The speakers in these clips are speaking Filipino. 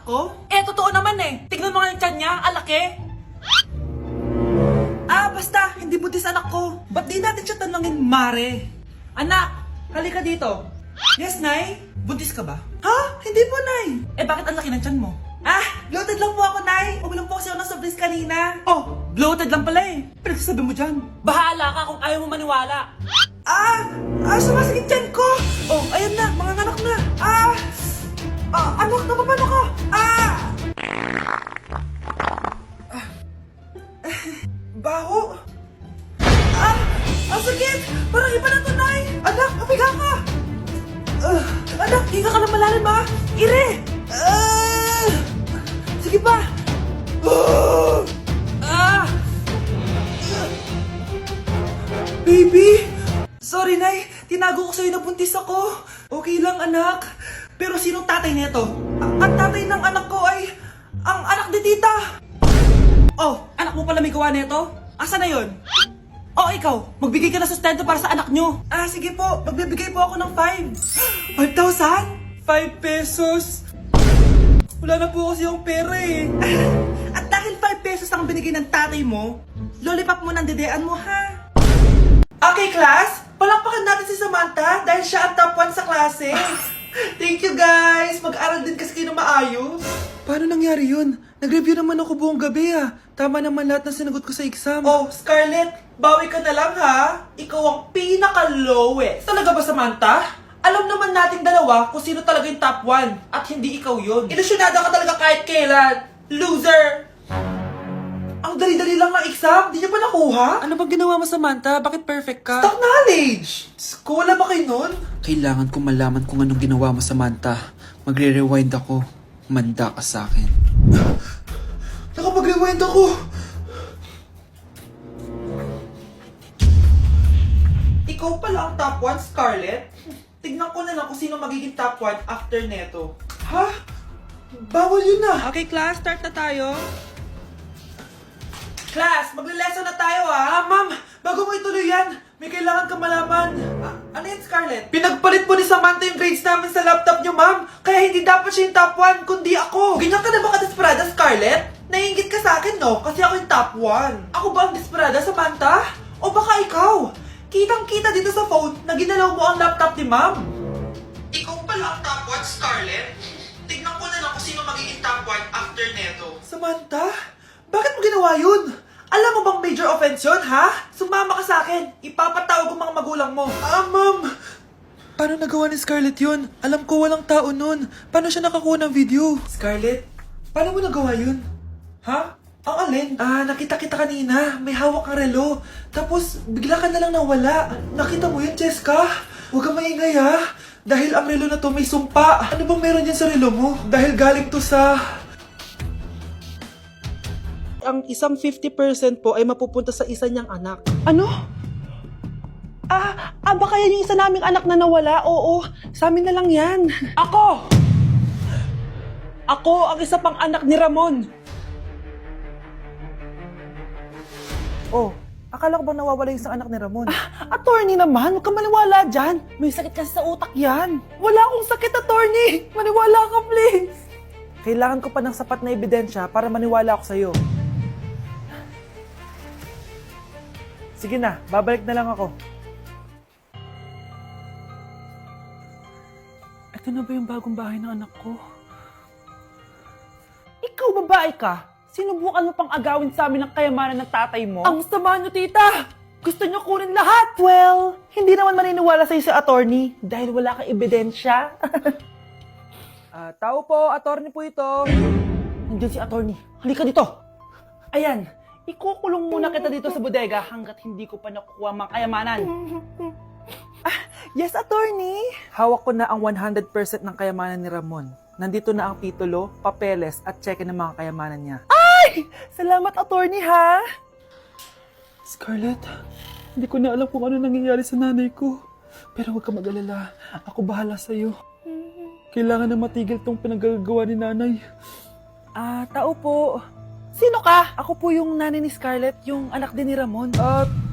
ko? Eh, totoo naman eh. Tignan mo nga yung tiyan niya, alaki. Basta, hindi buntis anak ko. Ba't di natin siya tanungin, Mare? Anak, halika dito. Yes, Nay? Buntis ka ba? Ha? Hindi po, Nay. Eh, bakit ang laki ng tiyan mo? Bloated lang po ako, Nay. Uminom po kasi ako ng soft kanina. Oh, bloated lang pala eh. Pinagsasabi mo dyan. Bahala ka kung ayaw mo maniwala. Sumasakit tiyan ko. Oh, ayan na, mga anak na. Anak, napapano ka? Baho. Ang sakit. Parang iba na to, Nay. Anak, papiga ka. Anak, higa ka na malalim, ha? Ire. Sige pa. Baby. Sorry, Nay. Tinago ko sa'yo na buntis ako. Okay lang, anak. Pero sinong tatay nito? Ang tatay ng anak ko ay ang anak ni tita. Oh, anak mo pala may gawa nito? Asa na yun? Oh, ikaw, magbigay ka na sustento para sa anak nyo. Sige po, magbibigay po ako ng 5. 5,000? 5 pesos? Wala na po kasi yung pera eh. At dahil 5 pesos ang binigay ng tatay mo, lollipop mo ng dedean mo, ha? Okay, class, palakpakan natin si Samantha dahil siya ang top 1 sa klase. Thank you, guys. Mag-aral din kasi kayo na maayos. Paano nangyari yun? Nag-review naman ako buong gabi ah. Tama naman lahat ng sinagot ko sa exam. Oh, Scarlett, bawi ka na lang ha. Ikaw ang pinaka-lowest. Talaga ba, Samantha? Alam naman nating dalawa kung sino talaga yung top 1 at hindi ikaw yun. Ilusyonada ka talaga kahit kailan. Loser! Ang dali-dali lang ng exam, di niya pa nakuha? Ano bang ginawa mo, Samantha? Bakit perfect ka? Stock knowledge! Wala ba kayo nun? Kailangan ko malaman kung anong ginawa mo, Samantha. Magre-rewind ako. Manda ka sa akin. Nakapag-rewind ako! Ikaw pala ang top 1, Scarlett? Tignan ko na lang kung sino magiging top 1 after neto. Ha? Bawal yun na! Okay, class, start na tayo. Class, magle-lesson na tayo ha! Ma'am, bago mo ituloy yan, may kailangan ka malaman. Ano yan, Scarlett? Pinagpalit po ni Samantha yung grades namin sa laptop niyo, ma'am. Kaya hindi dapat siya yung top 1, kundi ako. Ganyan ka na ba ka-desperada, Scarlett? Naiingit ka sa akin, no? Kasi ako yung top 1. Ako ba ang desperada, Samantha? O baka ikaw? Kitang-kita dito sa phone na ginalaw mo ang laptop ni ma'am. Ikaw pala ang top 1, Scarlett? Tignan ko na lang kung sino magiging top 1 after neto. Samantha? Bakit mo ginawa yun? Alam mo bang major offense yun, ha? Sumama ka sa akin. Ipapatawag ko mga magulang mo. Ma'am! Paano nagawa ni Scarlett yun? Alam ko walang tao nun. Paano siya nakakuha ng video? Scarlett, paano mo nagawa yun? Ha? Ang alin? Nakita kita kanina. May hawak kang relo. Tapos, bigla ka na lang nawala. Nakita mo yun, Cheska? Huwag kang maingay, ha? Dahil ang relo na to may sumpa. Ano bang meron yan sa relo mo? Dahil galing to sa... Ang isang 50% po ay mapupunta sa isa niyang anak. Ano? Baka yan yung isa naming anak na nawala? Oo, sa amin na lang yan. Ako! Ako ang isa pang anak ni Ramon. Oh, akala ko bang nawawala yung isang anak ni Ramon? Attorney naman, huwag ka maniwala dyan. May sakit kasi sa utak yan. Wala akong sakit, attorney. Maniwala ka, please. Kailangan ko pa ng sapat na ebidensya para maniwala ako sa'yo. Sige na, babalik na lang ako. Ito na ba yung bagong bahay ng anak ko? Ikaw, babae ka? Sinubukan mo pang agawin sa amin ang kayamanan ng tatay mo? Ang sama nyo, tita! Gusto nyo kunin lahat! Well, hindi naman maniniwala sa'yo si attorney dahil wala kang ebidensya. Tao po, attorney po ito. Nandiyan si attorney. Halika dito. Ayan. Ikukulong muna kita dito sa bodega hanggat hindi ko pa nakukuha mga kayamanan. Yes, attorney. Hawak ko na ang 100% ng kayamanan ni Ramon. Nandito na ang titulo, papeles at cheque ng mga kayamanan niya. Ay! Salamat, attorney, ha? Scarlett, hindi ko na alam kung ano nangyayari sa nanay ko. Pero huwag ka mag-alala. Ako bahala sa'yo. Kailangan na matigil tong pinagagawa ni nanay. Tao po. Sino ka? Ako po yung nanay ni Scarlett, yung anak din ni Ramon.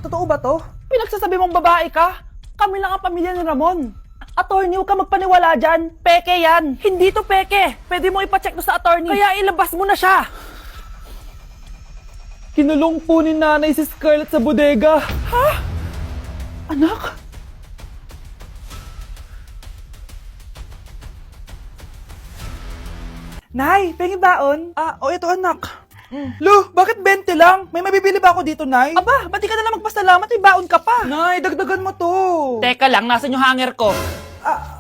Totoo ba to? Pinagsasabi mong babae ka? Kami lang ang pamilya ni Ramon. Attorney, huwag ka magpaniwala dyan. Peke yan. Hindi to peke. Pwede mo ipacheck to sa attorney. Kaya ilabas mo na siya. Kinulong po ni nanay si Scarlett sa bodega. Ha? Anak? Nay, pengi baon? Ito anak. Lo, bakit 20 lang? May mabibili ba ako dito, Nay? Aba, ba't di ka na lang magpasalamat? May baon ka pa. Nay, dagdagan mo to. Teka lang, nasan yung hanger ko?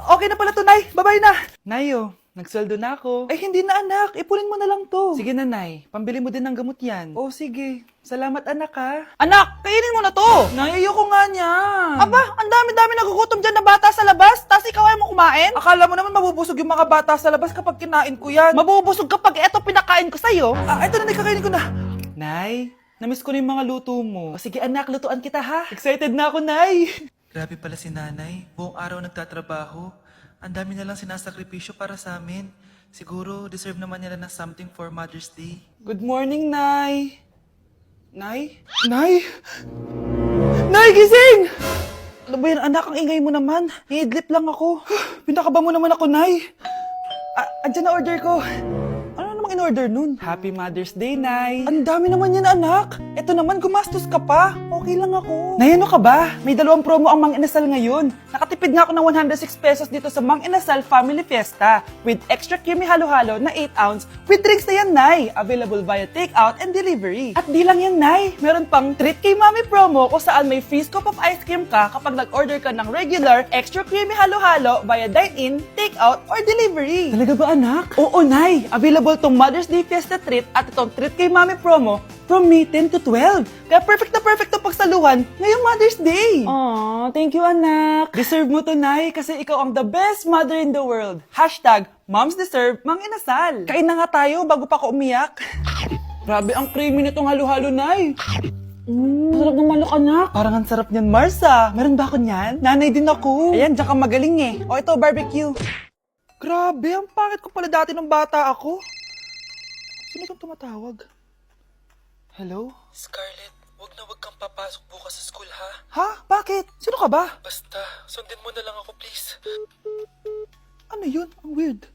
Okay na pala to, Nay. Bye-bye na. Nayo, nagsweldo na ako. Ay, hindi na anak. Ipunin mo na lang to. Sige na, Nay. Pambili mo din ng gamot yan. Oh, sige. Salamat, anak, ha. Anak, kainin mo na to. Nay, ayoko nga niyan. Aba, ang dami-dami nagugutom dyan na bata sa labas, tas ikaw ay mo kumain? Akala mo naman mabubusog yung mga bata sa labas kapag kinain ko yan. Mabubusog kapag eto pinakain ko sa'yo. Eto na, kakainin ko na. Nay, namiss ko na yung mga luto mo. O sige anak, lutuan kita ha. Excited na ako, Nay. Grabe pala si nanay. Buong araw nagtatrabaho. Ang dami na lang sinasakripisyo para sa amin. Siguro deserve naman nila ng something for Mother's Day. Good morning, Nay. Nay? Nay? Nay, gising! Ano ba yan, anak? Ang ingay mo naman. Iidlip lang ako. Pinakaba mo naman ako, Nay. Andyan na order ko. Ano namang in-order nun? Happy Mother's Day, Nay. Ang dami naman yan, anak. Ito naman, gumastos ka pa. Okay lang ako. Nay, ano ka ba? May 2 promo ang Mang Inasal ngayon. Nakatipid nga ako ng 106 pesos dito sa Mang Inasal Family Fiesta with extra creamy halo-halo na 8 ounce with drinks na yan, Nay. Available via takeout and delivery. At di lang yan, Nay. Meron pang Treat Kay Mami promo kung saan may free scoop of ice cream ka kapag nag-order ka ng regular extra creamy halo-halo via dine-in, takeout, or delivery. Talaga ba, anak? Oo, Nay. Available tong Mother's Day Fiesta Treat at itong Treat Kay Mami promo from May 10 to 12. Kaya perfect na pagsaluhan ngayong Mother's Day. Aww, thank you, anak. Deserve mo to, Nay, kasi ikaw ang the best mother in the world. Hashtag, Moms Deserve Mang Inasal. Kain na nga tayo bago pa ako umiyak. Grabe ang creamy nitong halo-halo, Nay. Masarap ng manok, anak. Parang ang sarap niyan, Marsa. Meron ba ako niyan? Nanay din ako. Ayan, diyan ka magaling eh. O ito, barbecue. Grabe, ang pangit ko pala dati ng bata ako. Sino itong tumatawag? Hello? Scarlett, wag kang papasok bukas sa school ha? Ha? Bakit? Sino ka ba? Basta, sundin mo na lang ako please. Ano yun? Ang weird.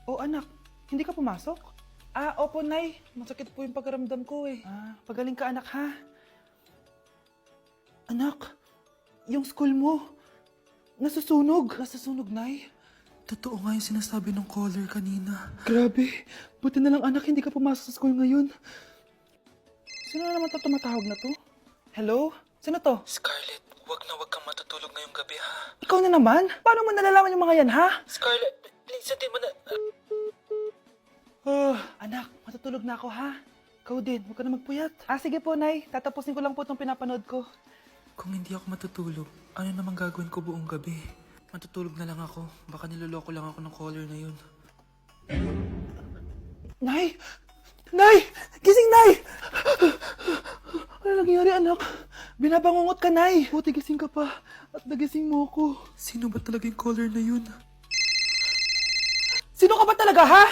Oh, anak, hindi ka pumasok? Opo, Nay. Masakit po yung pagkaramdam ko eh. Pagaling ka, anak, ha? Anak, yung school mo, nasusunog. Nasusunog, Nay? Totoo nga yung sinasabi ng caller kanina. Grabe. Buti na lang, anak, hindi ka pumasok sa school ngayon. Sino na naman tumatawag na to? Hello? Sino to? Scarlett, wag kang matutulog ngayong gabi ha? Ikaw na naman? Paano mo nalalaman yung mga yan, ha? Scarlett, please, sundin mo na... Anak, matutulog na ako, ha? Ikaw din, huwag ka na magpuyat. Sige po, Nay. Tatapusin ko lang po itong pinapanood ko. Kung hindi ako matutulog, ano namang gagawin ko buong gabi? Matutulog na lang ako. Baka niloloko lang ako ng caller na yun. Nay! Nay! Gising, Nay! Ano nangyari, anak? Binabangungot ka, Nay. Buti gising ka pa. At nagising mo ako. Sino ba talaga yung caller na yun? Sino ka ba talaga, ha?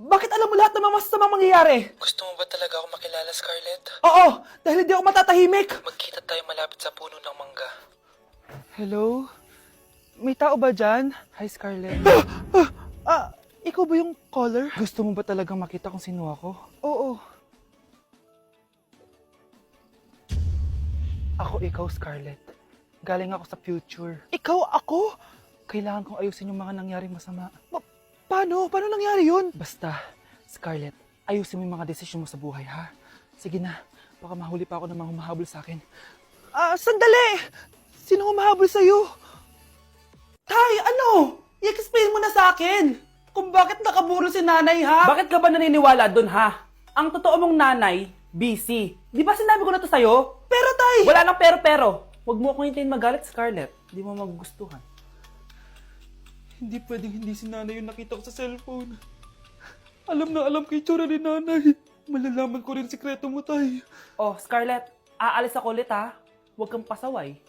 Bakit alam mo lahat ng mga masasamang mangyayari? Gusto mo ba talaga ako makilala, Scarlett? Oo, dahil hindi ako matatahimik. Magkita tayo malapit sa puno ng mangga. Hello? May tao ba dyan? Hi, Scarlett. Ikaw ba yung caller? Gusto mo ba talagang makita kung sino ako? Oo. Ako ikaw, Scarlett. Galing ako sa future. Ikaw ako? Kailangan kong ayusin yung mga nangyaring masama. Paano? Paano nangyari yun? Basta, Scarlett, ayusin mo yung mga desisyon mo sa buhay, ha? Sige na, baka mahuli pa ako ng mga humahabol sa akin. Sandali! Sino humahabol sa'yo? Tay, ano? I-explain mo na sa akin! Kung bakit nakaburo si nanay, ha? Bakit ka ba naniniwala dun, ha? Ang totoo mong nanay, busy. Di ba sinabi ko na to sa'yo? Pero, Tay! Wala nang pero. Huwag mo akong hintayin magalit, Scarlett. Di mo magugustuhan. Hindi pwedeng hindi si nanay yung nakita ko sa cellphone. Alam na alam ko yung tsura ni nanay. Malalaman ko rin sikreto mo, Tay. Oh, Scarlett, aalis ako ulit, ha? Huwag kang pasaway.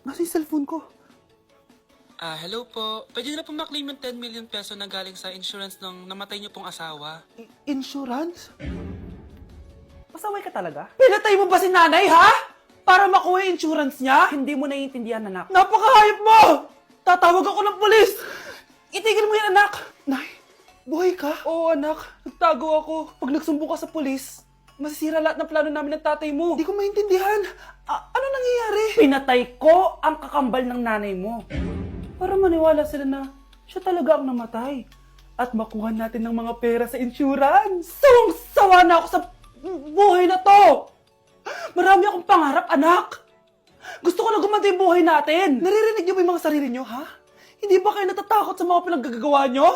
Nasa yung cellphone ko? Hello po. Pwede na po maklaim yung 10 million peso na galing sa insurance ng namatay niyo pong asawa. Insurance? Pasaway ka talaga? Pinatay mo ba si nanay, ha? Para makuha yung insurance niya? Hindi mo naiintindihan, anak. Napakahayop mo! Tatawag ako ng polis! Itigil mo yan, anak! Nay, buhay ka? Oo, anak. Nagtago ako. Pag nagsumbong ka sa polis, masisira lahat ng plano namin ng tatay mo. Hindi ko maintindihan. Ano nangyayari? Pinatay ko ang kakambal ng nanay mo. Para maniwala sila na siya talaga ang namatay. At makuha natin ng mga pera sa insurance. Sawang-sawa na ako sa buhay na to. Marami akong pangarap, anak. Gusto ko na gumanda yung buhay natin. Naririnig niyo ba yung mga sarili niyo, ha? Hindi ba kayo natatakot sa mga pinaggagawa niyo?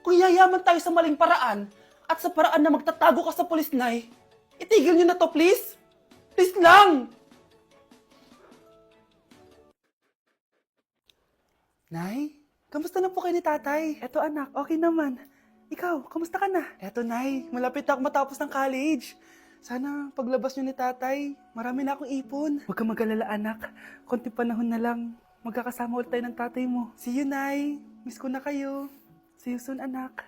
Kung yayaman tayo sa maling paraan at sa paraan na magtatago ka sa polis, Nay, itigil niyo na to, please. Please lang. Nay, kamusta na po kayo ni tatay? Eto anak, okay naman. Ikaw, kamusta ka na? Eto Nay, malapit na ako matapos ng college. Sana paglabas niyo ni tatay, marami na akong ipon. Huwag kang mag-alala anak, konti panahon na lang. Magkakasama ulit tayo ng tatay mo. See you Nay, miss ko na kayo. See you soon anak.